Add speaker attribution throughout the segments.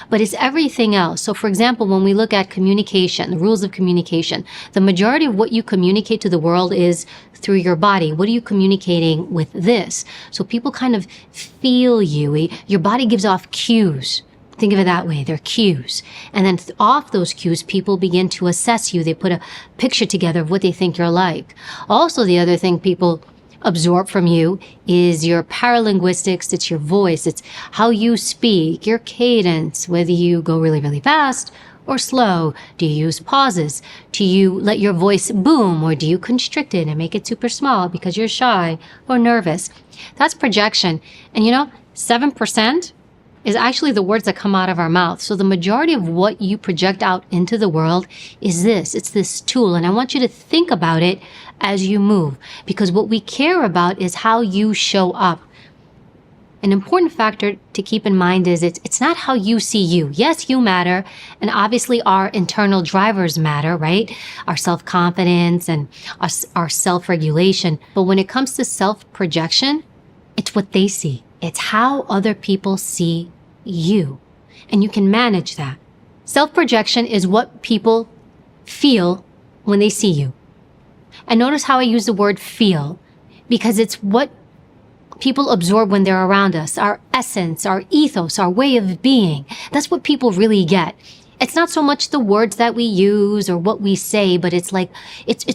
Speaker 1: but it's everything else. So for example, when we look at communication, the rules of communication, the majority of what you communicate to the world is through your body. What are you communicating with this? So people kind of feel you. Your body gives off cues. Think of it that way. They're cues. And then off those cues, people begin to assess you. They put a picture together of what they think you're like. Also, the other thing people absorb from you is your paralinguistics. It's your voice. It's how you speak, your cadence, whether you go really, really fast or slow. Do you use pauses? Do you let your voice boom, or do you constrict it and make it super small because you're shy or nervous? That's projection. And 7% is actually the words that come out of our mouth. So the majority of what you project out into the world is this. It's this tool. And I want you to think about it as you move, because what we care about is how you show up. An important factor to keep in mind is it's not how you see you. Yes, you matter. And obviously our internal drivers matter, right? Our self-confidence and our self-regulation. But when it comes to self-projection, it's what they see. It's how other people see you. And you can manage that. Self-projection is what people feel when they see you. And notice how I use the word feel, because it's what people absorb when they're around us. Our essence, our ethos, our way of being. That's what people really get. It's not so much the words that we use or what we say, but it's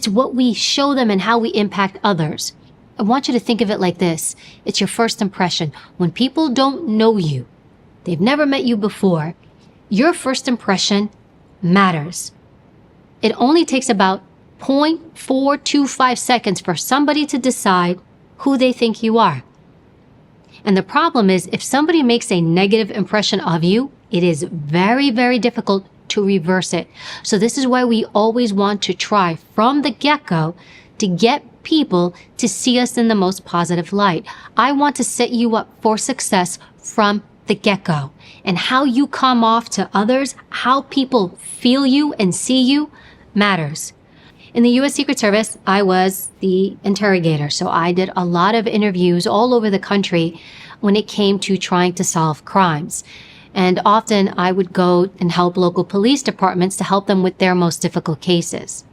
Speaker 1: what we show them and how we impact others. I want you to think of it like this. It's your first impression. When people don't know you, they've never met you before, your first impression matters. It only takes about 0.425 seconds for somebody to decide who they think you are. And the problem is, if somebody makes a negative impression of you, it is very, very difficult to reverse it. So this is why we always want to try from the get-go to get people to see us in the most positive light. I want to set you up for success from the get-go. And how you come off to others, how people feel you and see you, matters. In the U.S. Secret Service, I was the interrogator. So I did a lot of interviews all over the country when it came to trying to solve crimes. And often I would go and help local police departments to help them with their most difficult cases.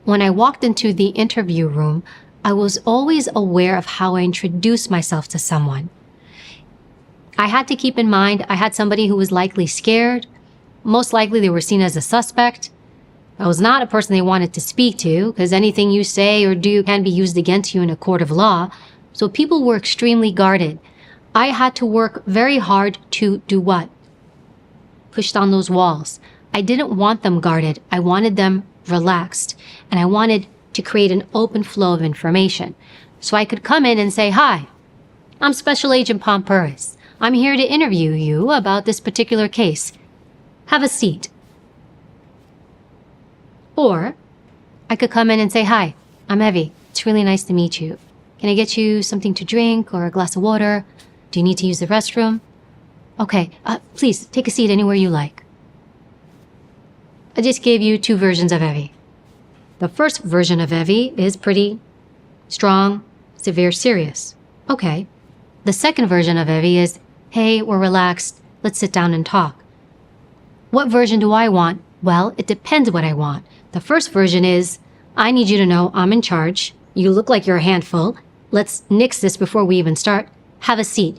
Speaker 1: When I walked into the interview room, I was always aware of how I introduced myself to someone. I had to keep in mind I had somebody who was likely scared. Most likely they were seen as a suspect. I was not a person they wanted to speak to, because anything you say or do can be used against you in a court of law. So people were extremely guarded. I had to work very hard to do what? Push down those walls. I didn't want them guarded. I wanted them relaxed. And I wanted to create an open flow of information. So I could come in and say, "Hi, I'm Special Agent Poumpouras. I'm here to interview you about this particular case. Have a seat." Or I could come in and say, "Hi, I'm Evy. It's really nice to meet you. Can I get you something to drink or a glass of water? Do you need to use the restroom? Okay, please take a seat anywhere you like." I just gave you two versions of Evy. The first version of Evy is pretty strong, severe, serious. Okay. The second version of Evy is, "Hey, we're relaxed. Let's sit down and talk." What version do I want? Well, it depends what I want. The first version is, "I need you to know I'm in charge. You look like you're a handful. Let's nix this before we even start. Have a seat.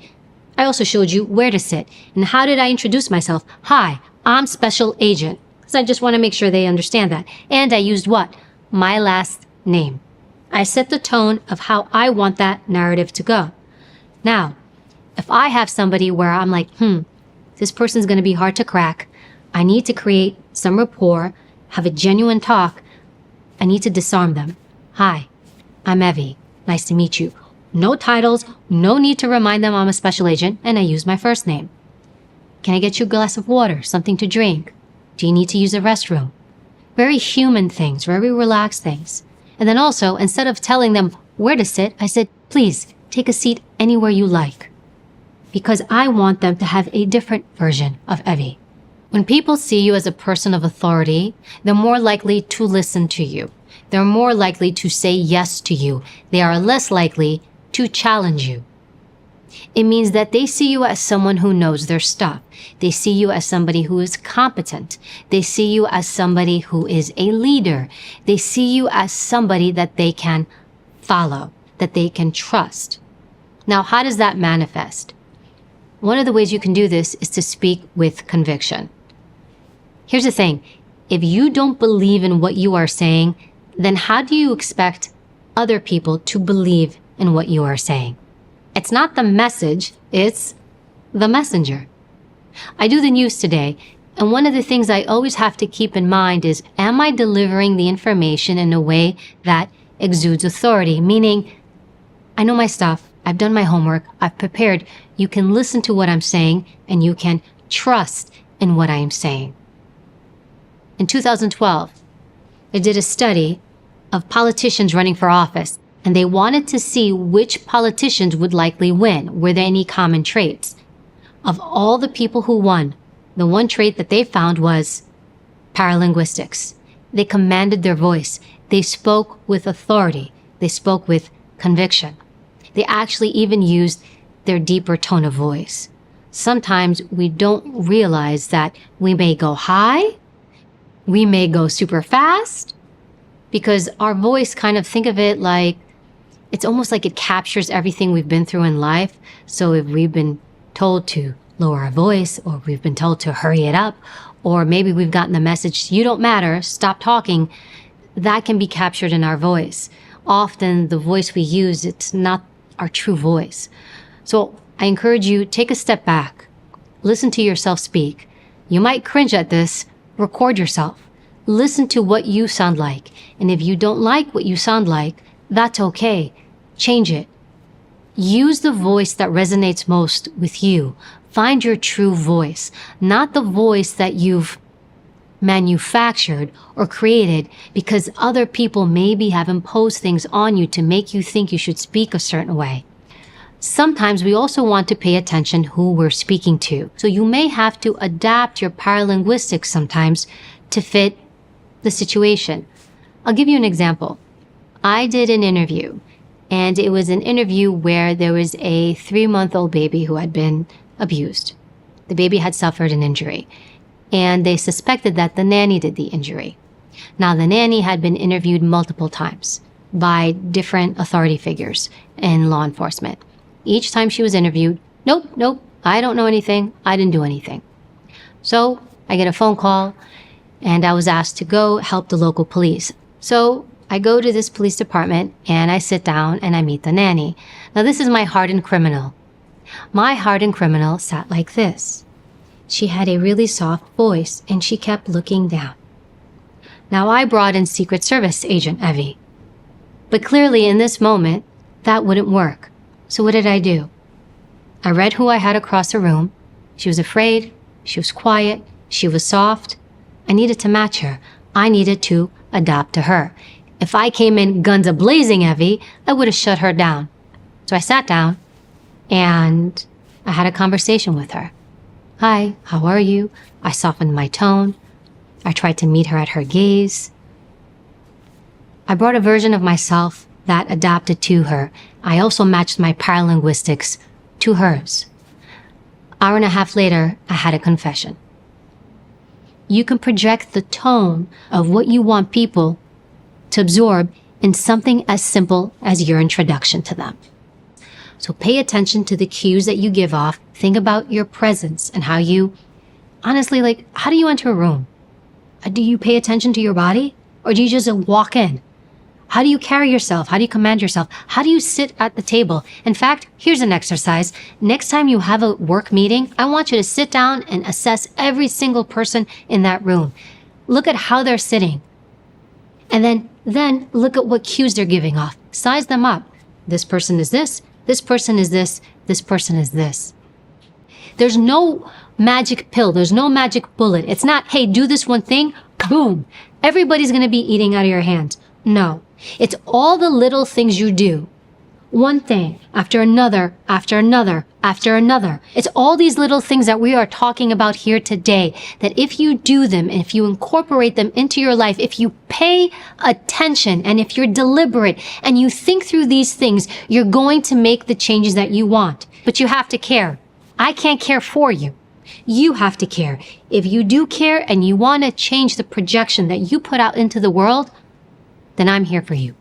Speaker 1: I also showed you where to sit. And how did I introduce myself? Hi, I'm Special Agent." Because I just want to make sure they understand that. And I used what? My last name. I set the tone of how I want that narrative to go. Now, if I have somebody where I'm like, this person's going to be hard to crack, I need to create some rapport, have a genuine talk, I need to disarm them. "Hi, I'm Evy. Nice to meet you." No titles, no need to remind them I'm a special agent, and I use my first name. "Can I get you a glass of water, something to drink? Do you need to use a restroom?" Very human things, very relaxed things. And then also, instead of telling them where to sit, I said, "Please, take a seat anywhere you like." Because I want them to have a different version of Evy. When people see you as a person of authority, they're more likely to listen to you. They're more likely to say yes to you. They are less likely to challenge you. It means that they see you as someone who knows their stuff. They see you as somebody who is competent. They see you as somebody who is a leader. They see you as somebody that they can follow, that they can trust. Now, how does that manifest? One of the ways you can do this is to speak with conviction. Here's the thing. If you don't believe in what you are saying, then how do you expect other people to believe in what you are saying? It's not the message, it's the messenger. I do the news today, and one of the things I always have to keep in mind is, am I delivering the information in a way that exudes authority? Meaning, I know my stuff, I've done my homework, I've prepared. You can listen to what I'm saying, and you can trust in what I am saying. In 2012, I did a study of politicians running for office, and they wanted to see which politicians would likely win. Were there any common traits? Of all the people who won, the one trait that they found was paralinguistics. They commanded their voice. They spoke with authority. They spoke with conviction. They actually even used their deeper tone of voice. Sometimes we don't realize that we may go high, we may go super fast, because our voice, kind of think of it like, it's almost like it captures everything we've been through in life. So if we've been told to lower our voice, or we've been told to hurry it up, or maybe we've gotten the message, you don't matter, stop talking, that can be captured in our voice. Often the voice we use, it's not our true voice. So I encourage you, take a step back, listen to yourself speak. You might cringe at this, record yourself, listen to what you sound like. And if you don't like what you sound like, that's okay. Change it. Use the voice that resonates most with you. Find your true voice, not the voice that you've manufactured or created because other people maybe have imposed things on you to make you think you should speak a certain way. Sometimes we also want to pay attention who we're speaking to. So you may have to adapt your paralinguistics sometimes to fit the situation. I'll give you an example. I did an interview, and it was an interview where there was a 3-month-old baby who had been abused. The baby had suffered an injury, and they suspected that the nanny did the injury. Now, the nanny had been interviewed multiple times by different authority figures in law enforcement. Each time she was interviewed, nope, I don't know anything, I didn't do anything. So I get a phone call, and I was asked to go help the local police. So I go to this police department, and I sit down and I meet the nanny. Now, this is my hardened criminal. My hardened criminal sat like this. She had a really soft voice, and she kept looking down. Now, I brought in Secret Service agent Evy. But clearly in this moment, that wouldn't work. So what did I do? I read who I had across the room. She was afraid. She was quiet. She was soft. I needed to match her. I needed to adapt to her. If I came in guns a-blazing Evy, I would have shut her down. So I sat down and I had a conversation with her. Hi, how are you? I softened my tone. I tried to meet her at her gaze. I brought a version of myself that adapted to her. I also matched my paralinguistics to hers. Hour and a half later, I had a confession. You can project the tone of what you want people to absorb in something as simple as your introduction to them. So pay attention to the cues that you give off. Think about your presence and how you, honestly, like, how do you enter a room? Do you pay attention to your body? Or do you just walk in? How do you carry yourself? How do you command yourself? How do you sit at the table? In fact, here's an exercise. Next time you have a work meeting, I want you to sit down and assess every single person in that room. Look at how they're sitting. And then look at what cues they're giving off. Size them up. This person is this. This person is this. This person is this. There's no magic pill. There's no magic bullet. It's not, hey, do this one thing, boom. Everybody's going to be eating out of your hands. No. It's all the little things you do. One thing after another, after another, after another. It's all these little things that we are talking about here today, that if you do them, and if you incorporate them into your life, if you pay attention, and if you're deliberate, and you think through these things, you're going to make the changes that you want. But you have to care. I can't care for you. You have to care. If you do care and you want to change the projection that you put out into the world, then I'm here for you.